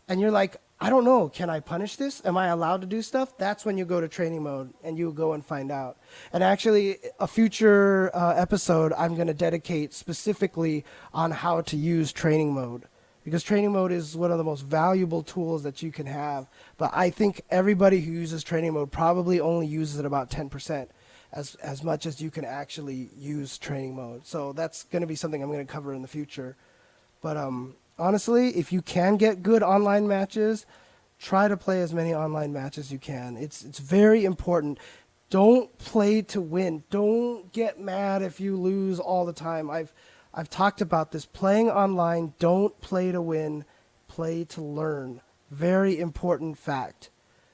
and you're like, I don't know, can I punish this? Am I allowed to do stuff? That's when you go to training mode and you go and find out. And actually, a future episode I'm going to dedicate specifically on how to use training mode, because training mode is one of the most valuable tools that you can have. But I think everybody who uses training mode probably only uses it about 10%. As much as you can actually use training mode. So that's going to be something I'm going to cover in the future. But honestly, if you can get good online matches, try to play as many online matches you can. It's very important. Don't play to win. Don't get mad if you lose all the time. I've talked about this. Playing online, don't play to win, play to learn. Very important fact.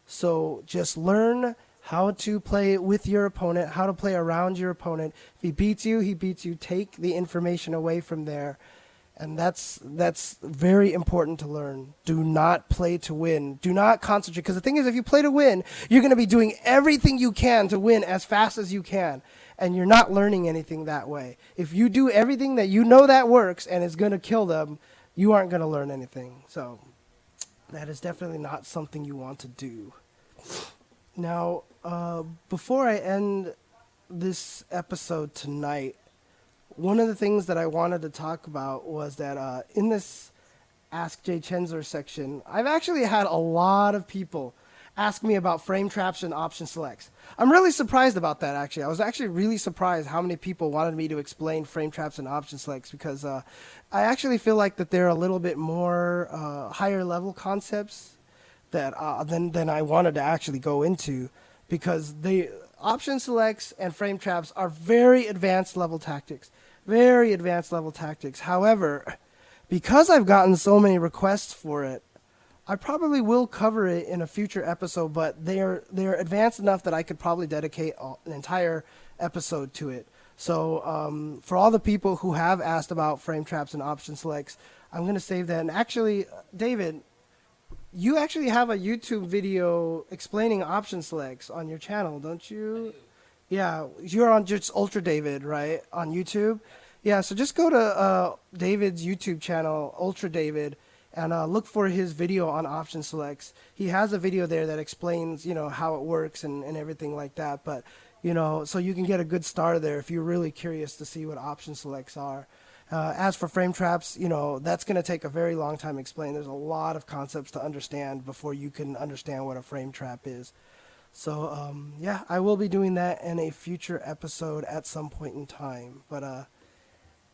So just learn how to play with your opponent, how to play around your opponent. If he beats you, he beats you. Take the information away from there. And that's very important to learn. Do not play to win. Do not concentrate. Because the thing is, if you play to win, you're going to be doing everything you can to win as fast as you can. And you're not learning anything that way. If you do everything that you know that works and is going to kill them, you aren't going to learn anything. So that is definitely not something you want to do. Now, before I end this episode tonight, one of the things that I wanted to talk about was that in this Ask jchensor section, I've actually had a lot of people ask me about frame traps and option selects. I'm really surprised about that, actually. I was actually really surprised how many people wanted me to explain frame traps and option selects, because I actually feel like that they're a little bit more higher level concepts that than I wanted to actually go into, because the option selects and frame traps are very advanced level tactics. Very advanced level tactics. However, because I've gotten so many requests for it, I probably will cover it in a future episode, but they're advanced enough that I could probably dedicate an entire episode to it. So for all the people who have asked about frame traps and option selects, I'm going to save that. And actually, David, you actually have a YouTube video explaining option selects on your channel, don't you? Yeah, you're on just Ultra David, right, on YouTube? Yeah, so just go to David's YouTube channel, Ultra David, and look for his video on option selects. He has a video there that explains, how it works and everything like that. But, so you can get a good start there if you're really curious to see what option selects are. As for frame traps, that's going to take a very long time to explain. There's a lot of concepts to understand before you can understand what a frame trap is. So, yeah, I will be doing that in a future episode at some point in time. But,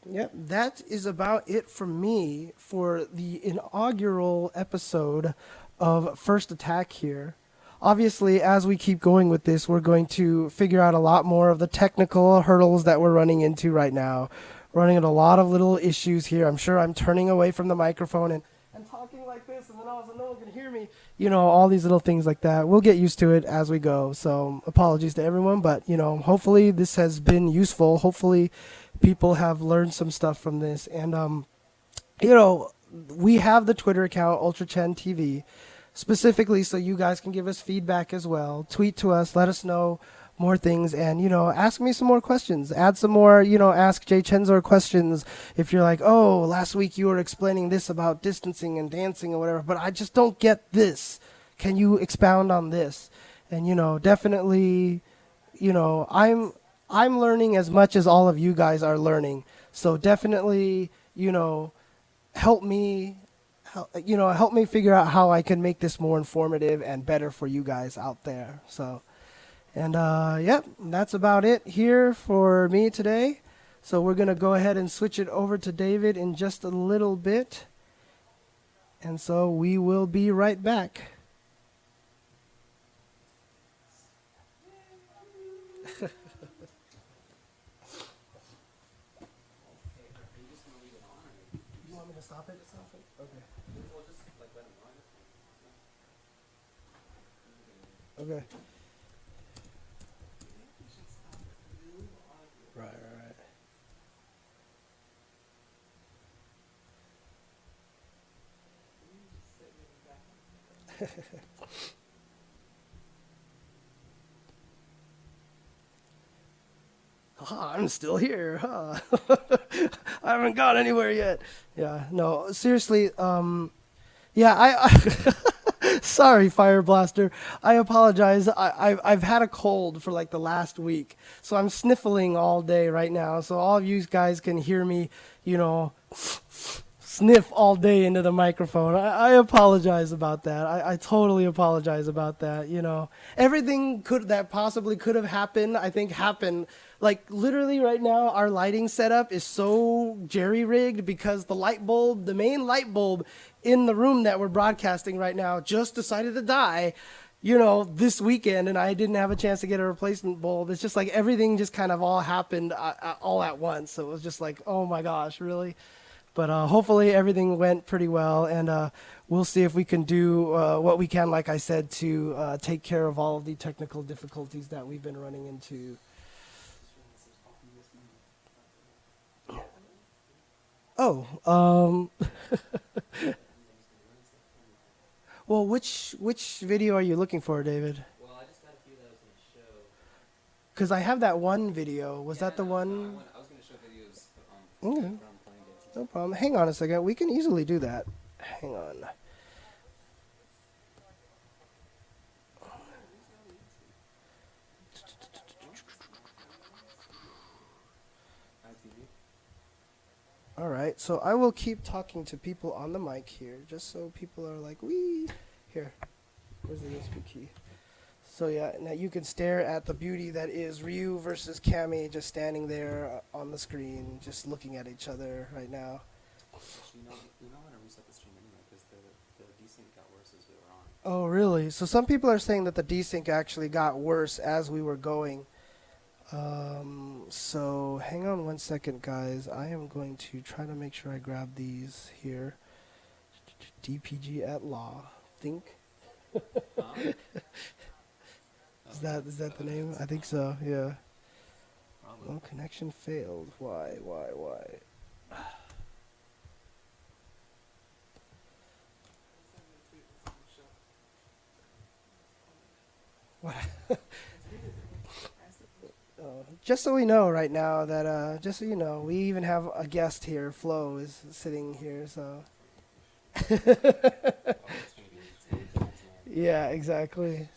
yep, that is about it from me for the inaugural episode of First Attack here. Obviously, as we keep going with this, we're going to figure out a lot more of the technical hurdles that we're running into right now. Running into a lot of little issues here. I'm sure I'm turning away from the microphone and talking like this, and then all of a sudden no one can hear me. All these little things like that. We'll get used to it as we go. So apologies to everyone, but, hopefully this has been useful. Hopefully people have learned some stuff from this. And, we have the Twitter account, UltraChenTV, specifically so you guys can give us feedback as well. Tweet to us, let us know more things, and ask me some more questions. Add some more Ask jchensor questions. If you're like, oh, last week you were explaining this about distancing and dancing or whatever, but I just don't get this, can you expound on this? And definitely I'm learning as much as all of you guys are learning, so definitely help me figure out how I can make this more informative and better for you guys out there. So, and yep, that's about it here for me today. So we're going to go ahead and switch it over to David in just a little bit. And so we will be right back. You want me to stop it? Okay. Okay. Right. I'm still here, huh? I haven't gone anywhere yet. Yeah, no, seriously, yeah, I sorry, Fire Blaster. I apologize. I've had a cold for like the last week, so I'm sniffling all day right now. So all of you guys can hear me, sniff all day into the microphone. I apologize about that. I totally apologize about that. You know, everything that possibly could have happened, I think happened. Like literally right now, our lighting setup is so jerry-rigged because the main light bulb in the room that we're broadcasting right now just decided to die, you know, this weekend, and I didn't have a chance to get a replacement bulb. It's just like everything just kind of all happened all at once. So it was just like, oh my gosh, really? But hopefully everything went pretty well, and we'll see if we can do what we can, like I said, to take care of all of the technical difficulties that we've been running into. Oh, well, which video are you looking for, David? Well, I just got a few that I was going to show. Because I have that one video. Was that the one? No, I was going to show videos Okay. from playing games. No problem. Hang on a second. We can easily do that. Hang on. All right. So I will keep talking to people on the mic here, just so people are like, wee. Here. Where's the USB key? So yeah, now you can stare at the beauty that is Ryu versus Cammy just standing there on the screen, just looking at each other right now. Actually, we might want to reset the stream anyway because the desync got worse as we were on. Oh, really? So some people are saying that the desync actually got worse as we were going. So hang on one second, guys. I am going to try to make sure I grab these here. DPG at law. Think. Is that the name? I think so. Yeah. Probably. Oh, connection failed. Why? What? Just so we know right now that, just so you know, we even have a guest here. Flo is sitting here, so. Yeah, exactly.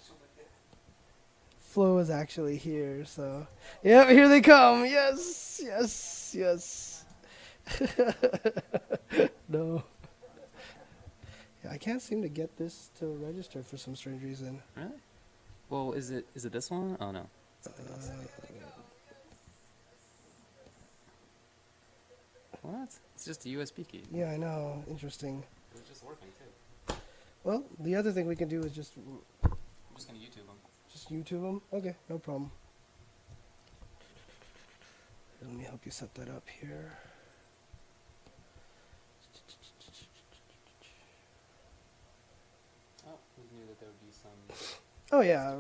Flo is actually here, so. Yep, here they come. Yes. No. Yeah, I can't seem to get this to register for some strange reason. Really? Well, is it this one? Oh no. Something else. What? It's just a USB key. Yeah, I know. Interesting. It was just working too. Well, the other thing we can do is just I'm just gonna YouTube them. Just YouTube them? Okay, no problem. Let me help you set that up here. Oh, we knew that there would be some. Oh yeah,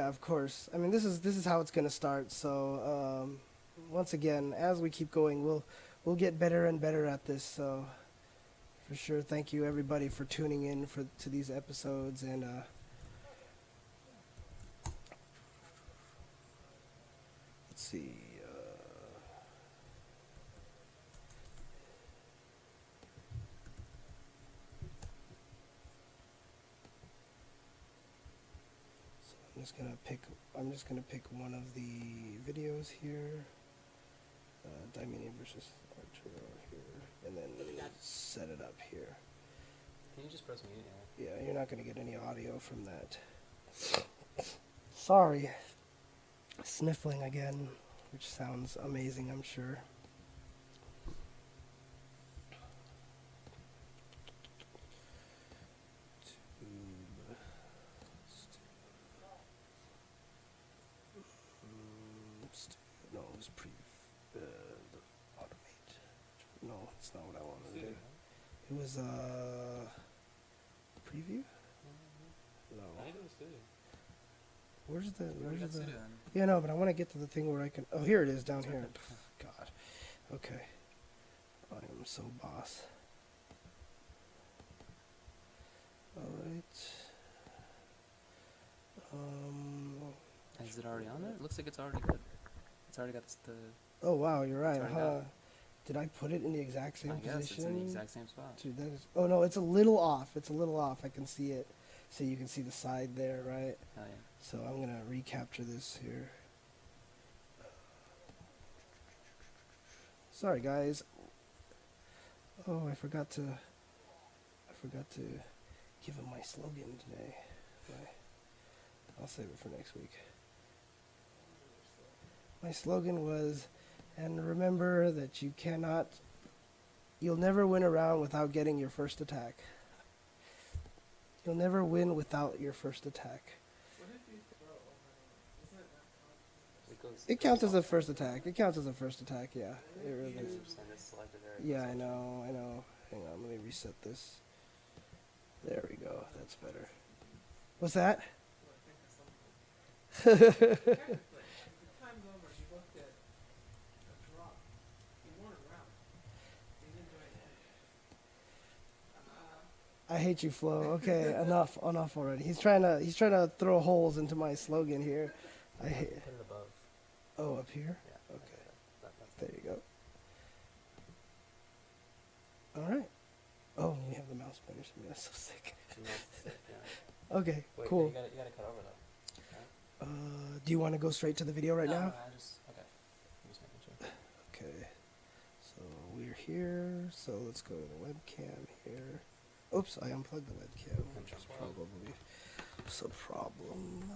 of course. I mean, this is how it's gonna start. So once again, as we keep going, we'll get better and better at this. So for sure, thank you everybody for tuning in to these episodes, and let's see. I'm just gonna pick one of the videos here. Dominion versus Arturo here, and then set it up here. Can you just press mute? Yeah, you're not gonna get any audio from that. Sorry. Sniffling again, which sounds amazing, I'm sure. No, it was automate. No, it's not what I wanted to do. It was preview? No. Where's the Yeah, no, but I want to get to the thing where I can. Oh, here it is down here. God. Okay. I am so boss. All right. Is it already on there? It looks like it's already good. It's already got the. Oh wow, you're right. Turned Huh? out. Did I put it in the exact same I guess position? it's in the exact same spot. Dude, that is. Oh no, it's a little off. It's a little off. I can see it. So you can see the side there, right? Oh yeah. So I'm gonna recapture this here. Sorry guys. Oh, I forgot to give him my slogan today. I'll save it for next week. My slogan was, and remember that you'll never win a round without getting your first attack. You'll never win without your first attack. What if you throw over? Doesn't that count? It counts as a first attack. It counts as a first attack, yeah. It really is. 50% is selected area. Yeah, I know. Hang on, let me reset this. There we go. That's better. What's that? Well, I think that's something. Technically, if the time's over, you both get a draw. You won a round. You didn't do anything. I hate you, Flo. Okay, enough already. He's trying to throw holes into my slogan here. I hate. Put it above. Oh, up here. Yeah. Okay. That's There you go. All right. Oh, we have the mouse pointers. I mean, that's so sick. Yeah. Okay, Wait, cool. You gotta cut over though. Do you want to go straight to the video right now? I just okay. I'm just making sure. Okay. So we're here. So let's go to the webcam here. Oops, I unplugged the webcam, which is probably a problem.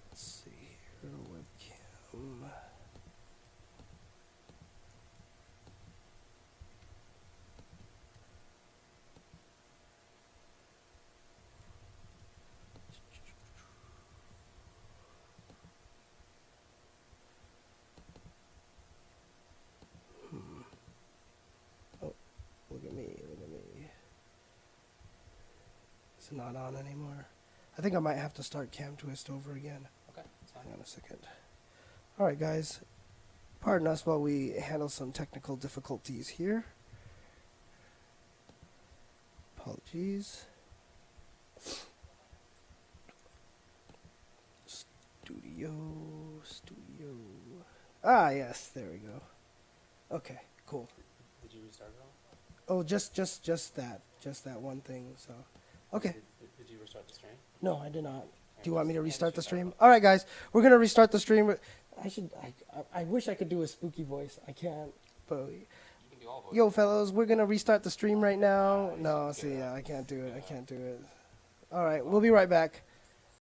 Let's see here, webcam. Oh, look at me. It's not on anymore. I think I might have to start Cam Twist over again. Okay, that's fine. Hang on a second. Alright guys, pardon us while we handle some technical difficulties here. Apologies. Studio. Ah yes, there we go. Okay, cool. Did you restart it all? Oh, just that one thing, so. Okay. Did you restart the stream? No, I did not. Do you Yeah, want me to just restart the restart stream? it. All right, guys, we're gonna restart the stream. I wish I could do a spooky voice. I can't. But You can do all voices. yo, fellows, we're gonna restart the stream right now. No, see, yeah, I can't do it. All right, we'll be right back.